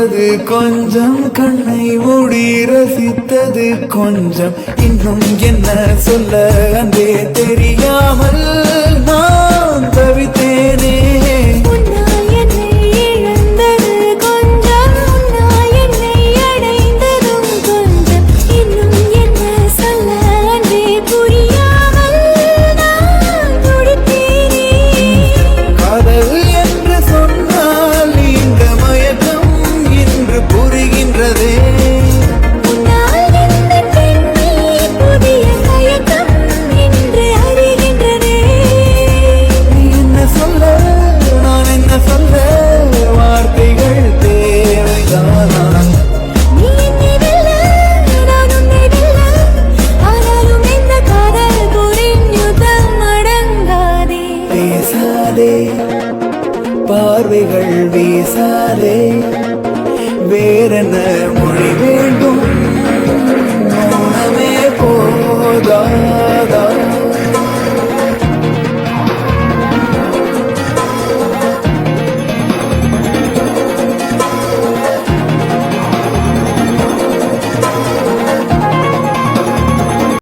பார்த்தது கொஞ்சம், கண்ணை மூடி ரசித்தது கொஞ்சம். இன்னும் என்ன சொல்ல அன்றே தெரியாமல் நான் தவித்தேனே. பார்வைகள் வீசாதே, வேறென்ன